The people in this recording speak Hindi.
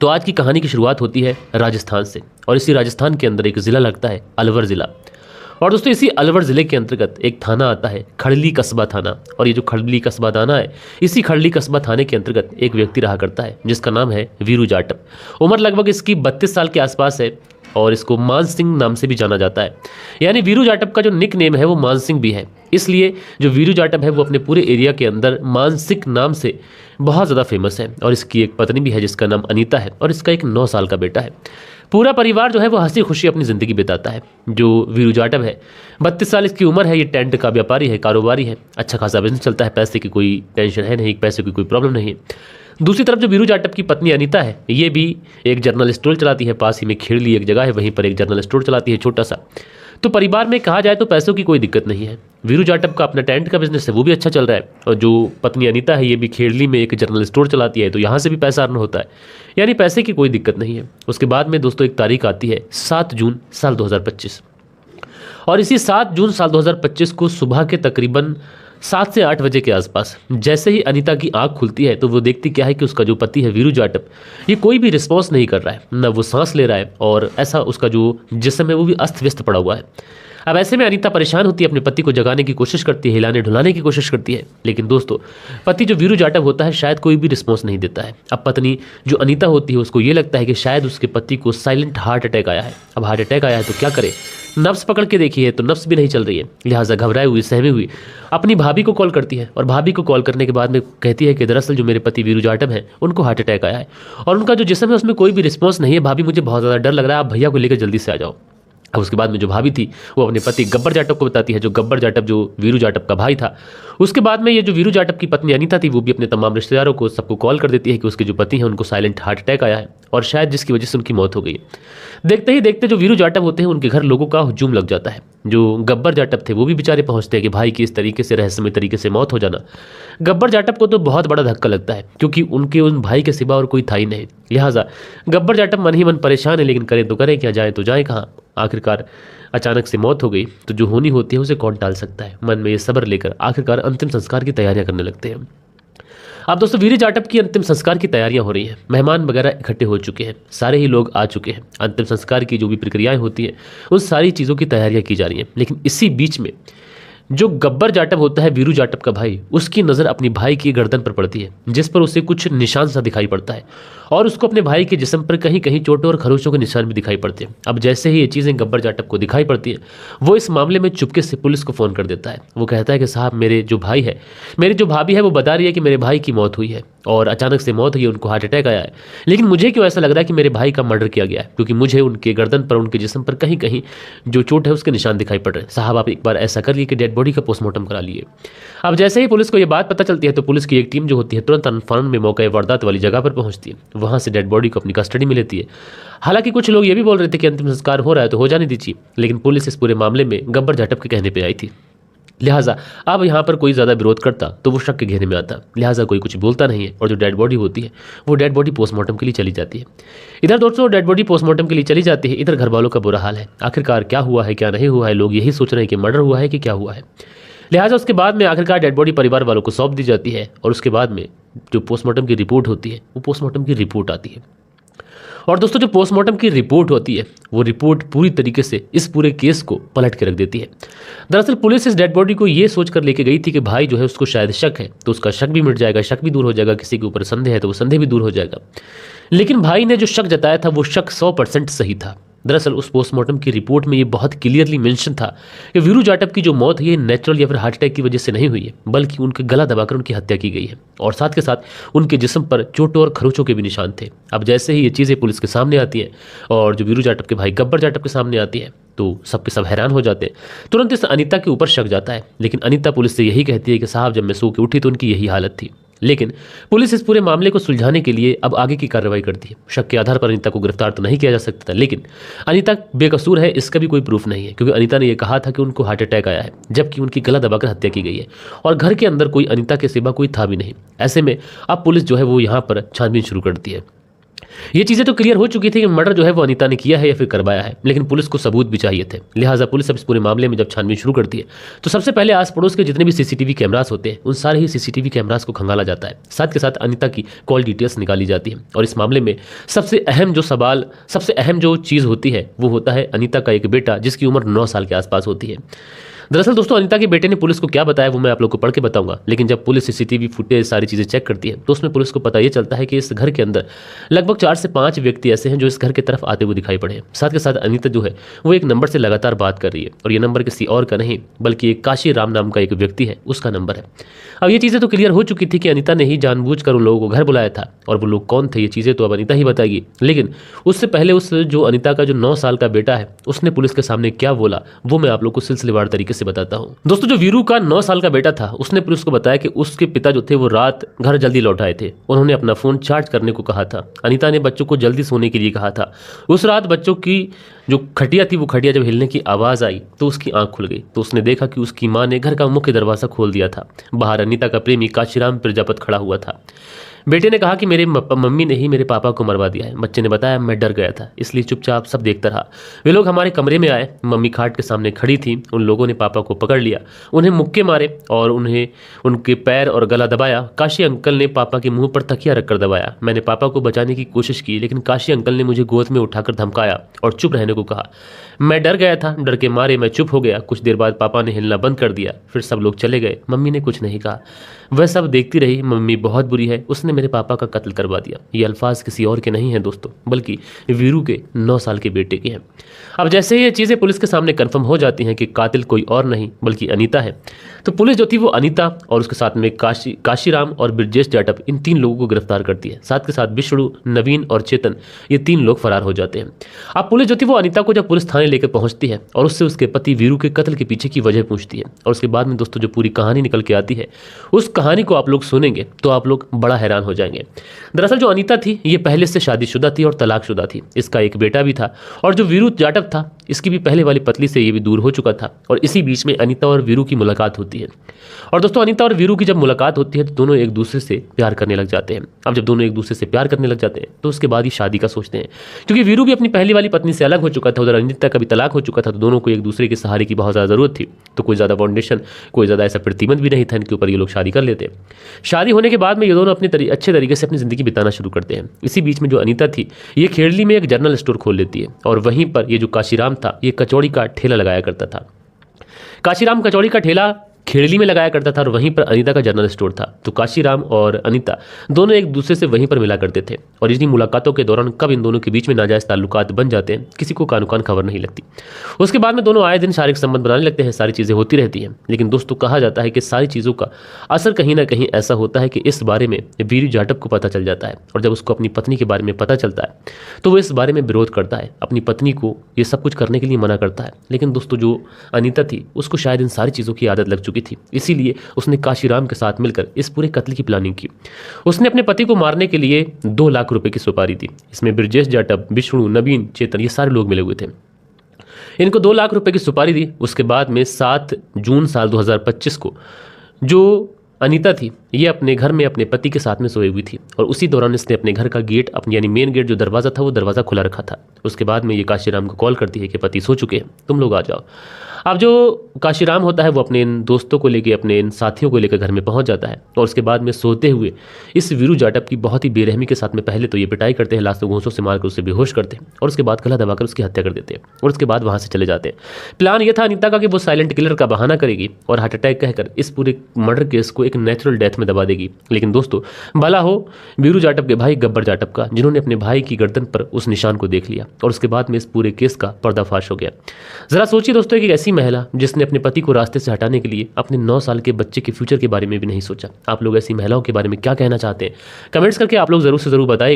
तो आज की कहानी की शुरुआत होती है राजस्थान से, और इसी राजस्थान के अंदर एक ज़िला लगता है अलवर ज़िला। और दोस्तों इसी अलवर ज़िले के अंतर्गत एक थाना आता है खड़ली कस्बा थाना। और ये जो खड़ली कस्बा थाना है, इसी खड़ली कस्बा थाने के अंतर्गत एक व्यक्ति रहा करता है जिसका नाम है वीरू जाटव। उम्र लगभग इसकी 32 साल के आसपास है और इसको मान सिंह नाम से भी जाना जाता है। यानी वीरू जाटव का जो निक नेम है वो मान सिंह भी है, इसलिए जो वीरू जाटव है वो अपने पूरे एरिया के अंदर मानसिक नाम से बहुत ज़्यादा फेमस है। और इसकी एक पत्नी भी है जिसका नाम अनीता है, और इसका एक 9 साल का बेटा है। पूरा परिवार जो है वो हंसी खुशी अपनी ज़िंदगी बिताता है। जो वीरू जाटव है, 32 साल इसकी उम्र है, ये टेंट का व्यापारी है, कारोबारी है, अच्छा खासा बिजनेस चलता है, पैसे की कोई टेंशन है नहीं, पैसे की कोई प्रॉब्लम नहीं है। दूसरी तरफ जो वीरू जाटव की पत्नी अनीता है, ये भी एक जनरल स्टोर चलाती है। पास ही में खेड़ली एक जगह है, वहीं पर एक जनरल स्टोर चलाती है छोटा सा। तो परिवार में कहा जाए तो पैसों की कोई दिक्कत नहीं है। वीरू जाटव का अपना टेंट का बिजनेस है, वो भी अच्छा चल रहा है। और जो पत्नी अनीता है, ये भी खेड़ली में एक जनरल स्टोर चलाती है, तो यहाँ से भी पैसा अर्न होता है। यानी पैसे की कोई दिक्कत नहीं है। उसके बाद में दोस्तों एक तारीख आती है 7 जून साल 2025। और इसी 7 जून साल 2025 को सुबह के तकरीबन 7 से 8 बजे के आसपास जैसे ही अनीता की आंख खुलती है तो वो देखती क्या है कि उसका जो पति है वीरू जाटव, ये कोई भी रिस्पॉन्स नहीं कर रहा है, ना वो सांस ले रहा है, और ऐसा उसका जो जिस्म है वो भी अस्त व्यस्त पड़ा हुआ है। अब ऐसे में अनीता परेशान होती है, अपने पति को जगाने की कोशिश करती है, हिलाने ढुलाने की कोशिश करती है, लेकिन दोस्तों पति जो वीरू जाटव होता है शायद कोई भी रिस्पॉन्स नहीं देता है। अब पत्नी जो अनीता होती है उसको ये लगता है कि शायद उसके पति को साइलेंट हार्ट अटैक आया है। अब हार्ट अटैक आया है तो क्या करे, नब्स पकड़ के देखी है तो नब्स भी नहीं चल रही है। लिहाजा घबराई हुई, सहमी हुई अपनी भाभी को कॉल करती है, और भाभी को कॉल करने के बाद में कहती है कि दरअसल जो मेरे पति वीरू जाटव हैं उनको हार्ट अटैक आया है, और उनका जो जिस्म है उसमें कोई भी रिस्पॉन्स नहीं है। भाभी मुझे बहुत ज़्यादा डर लग रहा है, आप भैया को लेकर जल्दी से आ जाओ। अब उसके बाद में जो भाभी थी वो अपने पति गब्बर जाटव को बताती है, जो गब्बर जाटव जो वीरू जाटव का भाई था। उसके बाद में ये जो वीरू जाटव की पत्नी अनीता थी वो भी अपने तमाम रिश्तेदारों को सबको कॉल कर देती है कि उसके जो पति हैं उनको साइलेंट हार्ट अटैक आया है, और शायद जिसकी वजह से उनकी मौत हो गई है। देखते ही देखते जो वीरू जाटव होते हैं उनके घर लोगों का हुजूम लग जाता है। जो गब्बर जाटव थे वो भी बेचारे पहुंचते हैं कि भाई की इस तरीके से रहस्यमय तरीके से मौत हो जाना। गब्बर जाटव को तो बहुत बड़ा धक्का लगता है, क्योंकि उनके उन भाई के सिवा और कोई था ही नहीं। लिहाजा गब्बर जाटव मन ही मन परेशान है, लेकिन करें तो करें क्या, जाए तो जाए कहाँ। आखिरकार अचानक से मौत हो गई तो जो होनी होती है उसे कौन टाल सकता है। मन में ये सब्र लेकर आखिरकार अंतिम संस्कार की तैयारियां करने लगते हैं। अब दोस्तों वीरू जाटव की अंतिम संस्कार की तैयारियां हो रही हैं, मेहमान वगैरह इकट्ठे हो चुके हैं, सारे ही लोग आ चुके हैं। अंतिम संस्कार की जो भी प्रक्रियाएं होती हैं उन सारी चीज़ों की तैयारियां की जा रही हैं। लेकिन इसी बीच में जो गब्बर जाटव होता है वीरू जाटव का भाई, उसकी नज़र अपनी भाई की गर्दन पर पड़ती है, जिस पर उसे कुछ निशान सा दिखाई पड़ता है, और उसको अपने भाई के जिस्म पर कहीं कहीं चोटों और खरोचों के निशान भी दिखाई पड़ते हैं। अब जैसे ही ये चीज़ें गब्बर जाटव को दिखाई पड़ती हैं, वो इस मामले में चुपके से पुलिस को फ़ोन कर देता है। वो कहता है कि साहब मेरे जो भाई है, मेरी जो भाभी है वो बता रही है कि मेरे भाई की मौत हुई है, और अचानक से मौत हुई है, उनको हार्ट अटैक आया है। लेकिन मुझे क्यों ऐसा लग रहा है कि मेरे भाई का मर्डर किया गया है, क्योंकि मुझे उनके गर्दन पर, उनके जिस्म पर कहीं कहीं जो चोट है उसके निशान दिखाई पड़ रहे हैं। साहब आप एक बार ऐसा कर लिए कि डेड बॉडी का पोस्टमार्टम करा लिए। अब जैसे ही पुलिस को यह बात पता चलती है तो पुलिस की एक टीम जो होती है तुरंत अनफॉर्न में मौके वारदात वाली जगह पर पहुंचती है, वहां से डेड बॉडी को अपनी कस्टडी में लेती है। हालांकि कुछ लोग ये भी बोल रहे थे कि अंतिम संस्कार हो रहा है तो हो जाने दीजिए, लेकिन पुलिस इस पूरे मामले में गब्बर जाटव के कहने पर आई थी। लिहाजा अब यहाँ पर कोई ज़्यादा विरोध करता तो वो शक के घेरे में आता, लिहाजा कोई कुछ बोलता नहीं है, और जो डेड बॉडी होती है वो डेड बॉडी पोस्टमार्टम के लिए चली जाती है। इधर दोस्तों डेड बॉडी पोस्टमार्टम के लिए चली जाती है, इधर घर वालों का बुरा हाल है। आखिरकार क्या हुआ है क्या नहीं हुआ है, लोग यही सोच रहे हैं कि मर्डर हुआ है कि क्या हुआ है। लिहाजा उसके बाद में आखिरकार डेड बॉडी परिवार वालों को सौंप दी जाती है, और उसके बाद में जो पोस्टमार्टम की रिपोर्ट होती है वो पोस्टमार्टम की रिपोर्ट आती है। और दोस्तों जो पोस्टमार्टम की रिपोर्ट होती है वो रिपोर्ट पूरी तरीके से इस पूरे केस को पलट के रख देती है। दरअसल पुलिस इस डेड बॉडी को ये सोच कर लेके गई थी कि भाई जो है उसको शायद शक है, तो उसका शक भी मिट जाएगा, शक भी दूर हो जाएगा, किसी के ऊपर संदेह है तो वो संदेह भी दूर हो जाएगा। लेकिन भाई ने जो शक जताया था वो शक 100% सही था। दरअसल उस पोस्टमार्टम की रिपोर्ट में ये बहुत क्लियरली मेंशन था कि वीरू जाटव की जो मौत है ये नेचुरल या फिर हार्ट अटैक की वजह से नहीं हुई है, बल्कि उनके गला दबाकर उनकी हत्या की गई है, और साथ के साथ उनके जिस्म पर चोटों और खरोचों के भी निशान थे। अब जैसे ही ये चीज़ें पुलिस के सामने आती हैं और जो वीरू जाटव के भाई गब्बर जाटव के सामने आती है तो सबके सब हैरान हो जाते हैं। तुरंत इस अनीता के ऊपर शक जाता है, लेकिन अनीता पुलिस से यही कहती है कि साहब जब मैं सो के उठी तो उनकी यही हालत थी। लेकिन पुलिस इस पूरे मामले को सुलझाने के लिए अब आगे की कार्रवाई करती है। शक के आधार पर अनीता को गिरफ्तार तो नहीं किया जा सकता था, लेकिन अनीता बेकसूर है इसका भी कोई प्रूफ नहीं है, क्योंकि अनीता ने यह कहा था कि उनको हार्ट अटैक आया है, जबकि उनकी गला दबाकर हत्या की गई है, और घर के अंदर कोई अनीता के सिवा कोई था भी नहीं। ऐसे में अब पुलिस जो है वो यहाँ पर छानबीन शुरू कर देती है। ये चीज़ें तो क्लियर हो चुकी थी कि मर्डर जो है वो अनीता ने किया है या फिर करवाया है, लेकिन पुलिस को सबूत भी चाहिए थे। लिहाजा पुलिस अब इस पूरे मामले में जब छानबीन शुरू करती है तो सबसे पहले आस पड़ोस के जितने भी सीसीटीवी कैमरास होते हैं उन सारे ही सीसीटीवी कैमरास को खंगाला जाता है। साथ के साथ अनीता की कॉल डिटेल्स निकाली जाती है और इस मामले में सबसे अहम जो चीज़ होती है वो होता है अनीता का एक बेटा जिसकी उम्र 9 साल के आसपास होती है। दरअसल दोस्तों अनीता के बेटे ने पुलिस को क्या बताया वो मैं आप लोग को पढ़ के बताऊंगा, लेकिन जब पुलिस सीसीटीवी फुटेज सारी चीज़ें चेक करती है तो उसमें पुलिस को पता ये चलता है कि इस घर के अंदर लगभग 4 से 5 व्यक्ति ऐसे हैं जो इस घर की तरफ आते हुए दिखाई पड़े हैं। साथ के साथ अनीता जो है वो एक नंबर से लगातार बात कर रही है और ये नंबर किसी और का नहीं बल्कि एक काशी राम नाम का एक व्यक्ति है, उसका नंबर है। अब ये चीज़ें तो क्लियर हो चुकी थी कि अनीता ने ही जानबूझकर उन लोगों को घर बुलाया था और वो लोग कौन थे ये चीज़ें तो अब अनीता ही बताएगी। लेकिन उससे पहले उस जो अनीता का जो 9 साल का बेटा है उसने पुलिस के सामने क्या बोला वो मैं आप लोग को सिलसिलेवार तरीके से बताता हूँ। दोस्तों जो वीरू का 9 साल का बेटा था उसने पुलिस को बताया कि उसके पिता जो थे वो रात घर जल्दी लौट आए थे। उन्होंने अपना फोन चार्ज करने को कहा था। अनीता ने बच्चों को जल्दी सोने के लिए कहा था। उस रात बच्चों की जो खटिया थी वो खटिया जब हिलने की आवाज़ आई तो उसकी आंख खुल गई तो उसने देखा कि उसकी माँ ने घर का मुख्य दरवाज़ा खोल दिया था। बाहर अनीता का प्रेमी काशीराम प्रजापत खड़ा हुआ था। बेटे ने कहा कि मेरे मम्मी ने ही मेरे पापा को मरवा दिया है। बच्चे ने बताया मैं डर गया था इसलिए चुपचाप सब देखता रहा। वे लोग हमारे कमरे में आए, मम्मी खाट के सामने खड़ी थी, उन लोगों ने पापा को पकड़ लिया, उन्हें मुक्के मारे और उन्हें उनके पैर और गला दबाया। काशी अंकल ने पापा के मुंह पर तकिया रखकर दबाया। मैंने पापा को बचाने की कोशिश की लेकिन काशी अंकल ने मुझे गोद में उठाकर धमकाया और चुप रहने को कहा। मैं डर गया था, डर के मारे मैं चुप हो गया। कुछ देर बाद पापा ने हिलना बंद कर दिया, फिर सब लोग चले गए। मम्मी ने कुछ नहीं कहा, वह सब देखती रही। मम्मी बहुत बुरी है, उसने मेरे पापा का कत्ल करवा दिया। ये अल्फाज किसी और के नहीं हैं दोस्तों बल्कि वीरू के 9 साल के बेटे के हैं। अब जैसे ही ये चीज़ें पुलिस के सामने कंफर्म हो जाती हैं कि कातिल कोई और नहीं बल्कि अनीता है तो पुलिस जो थी वो अनीता और उसके साथ में काशीराम और ब्रजेश जाटव इन 3 लोगों को गिरफ्तार करती है। साथ के साथ विष्णु, नवीन और चेतन ये 3 लोग फरार हो जाते हैं। अब पुलिस जो थी वो अनीता को जब पुलिस थाने लेकर पहुंचती है और उससे उसके पति वीरू के कत्ल के पीछे की वजह पूछती है और उसके बाद में दोस्तों जो पूरी कहानी निकल के आती है उस कहानी को आप लोग सुनेंगे तो आप लोग बड़ा हैरान हो जाएंगे। दरअसल जो अनीता थी ये पहले से शादीशुदा थी और तलाकशुदा थी। इसका एक बेटा भी था और जो वीरू जाटव था इसकी भी पहले वाली पत्नी से ये भी दूर हो चुका था और इसी बीच में अनीता और वीरू की मुलाकात होती है। और दोस्तों अनीता और वीरू की जब मुलाकात होती है तो दोनों एक दूसरे से प्यार करने लग जाते हैं। अब जब दोनों एक दूसरे से प्यार करने लग जाते हैं तो उसके बाद ही शादी का सोचते हैं, क्योंकि वीरू भी अपनी पहली वाली पत्नी से अलग हो चुका था, उधर अनीता का भी तलाक हो चुका था, तो दोनों को एक दूसरे के सहारे की बहुत ज़्यादा ज़रूरत थी। तो कोई ज़्यादा फाउंडेशन, कोई ज़्यादा ऐसा प्रतिबंध भी नहीं था इनके ऊपर, ये लोग शादी कर लेते। शादी होने के बाद में ये दोनों अपने अच्छे तरीके से अपनी ज़िंदगी बिताना शुरू करते हैं। इसी बीच में जो अनीता थी ये खेड़ली में एक जनरल स्टोर खोल लेती है और वहीं पर ये जो काशीराम था ये कचौड़ी का ठेला लगाया करता था। काशीराम कचौड़ी का ठेला खेड़ली में लगाया करता था और वहीं पर अनीता का जनरल स्टोर था। तो काशीराम और अनीता दोनों एक दूसरे से वहीं पर मिला करते थे और इन्हीं मुलाकातों के दौरान कब इन दोनों के बीच में नाजायज़ ताल्लुकात बन जाते हैं किसी को कानूकान खबर नहीं लगती। उसके बाद में दोनों आए दिन शारीरिक संबंध बनाने लगते हैं, सारी चीज़ें होती रहती हैं। लेकिन दोस्तों कहा जाता है कि सारी चीज़ों का असर कहीं ना कहीं ऐसा होता है कि इस बारे में वीरू जाटव को पता चल जाता है और जब उसको अपनी पत्नी के बारे में पता चलता है तो वो इस बारे में विरोध करता है, अपनी पत्नी को ये सब कुछ करने के लिए मना करता है। लेकिन दोस्तों जो अनीता थी उसको शायद इन सारी चीज़ों की आदत लग चुकी थी, इसीलिए उसने काशीराम के साथ मिलकर इस पूरे कत्ल की प्लानिंग की। उसने अपने पति को मारने के लिए 2 लाख रुपए की सुपारी दी। इसमें ब्रजेश जाटव, विष्णु, नवीन, चेतन ये सारे लोग मिले हुए थे। इनको 2 लाख रुपए की सुपारी दी। उसके बाद में 7 जून साल 2025 को जो अनीता थी ये अपने घर में अपने पति के साथ में सोई हुई थी और उसी दौरान इसने अपने घर का गेट अपनी यानी मेन गेट जो दरवाज़ा था वो दरवाज़ा खुला रखा था। उसके बाद में ये काशीराम को कॉल करती है कि पति सो चुके हैं, तुम लोग आ जाओ। अब जो काशीराम होता है वो अपने इन दोस्तों को लेकर, अपने इन साथियों को लेकर घर में पहुंच जाता है और उसके बाद में सोते हुए इस वीरू जाटव की बहुत ही बेरहमी के साथ में पहले तो ये पिटाई करते हैं, लास्ट में घूंसों से मारकर उसे बेहोश करते हैं और उसके बाद गला दबाकर उसकी हत्या कर देते हैं और उसके बाद वहाँ से चले जाते हैं। प्लान ये था अनीता का कि वो साइलेंट किलर का बहाना करेगी और हार्ट अटैक कहकर इस पूरे मर्डर केस को एक नेचुरल डेथ में दबा देगी। लेकिन दोस्तों भला हो वीरू जाटव के भाई गब्बर जाटव का, जिन्होंने अपने भाई की गर्दन पर उस निशान को देख लिया और उसके बाद में इस पूरे केस का पर्दाफाश हो गया। जरा सोचिए दोस्तों, एक ऐसी महिला जिसने अपने पति को रास्ते से हटाने के लिए अपने 9 साल के बच्चे के फ्यूचर के बारे में भी नहीं सोचा। आप लोग ऐसी महिलाओं के बारे में क्या कहना चाहते हैं? कमेंट्स करके आप लोग जरूर से जरूर बताइएगा।